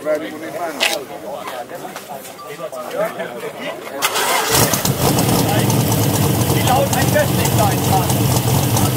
väärin mun niin mänä. Die laut ein Göttlichsein kann.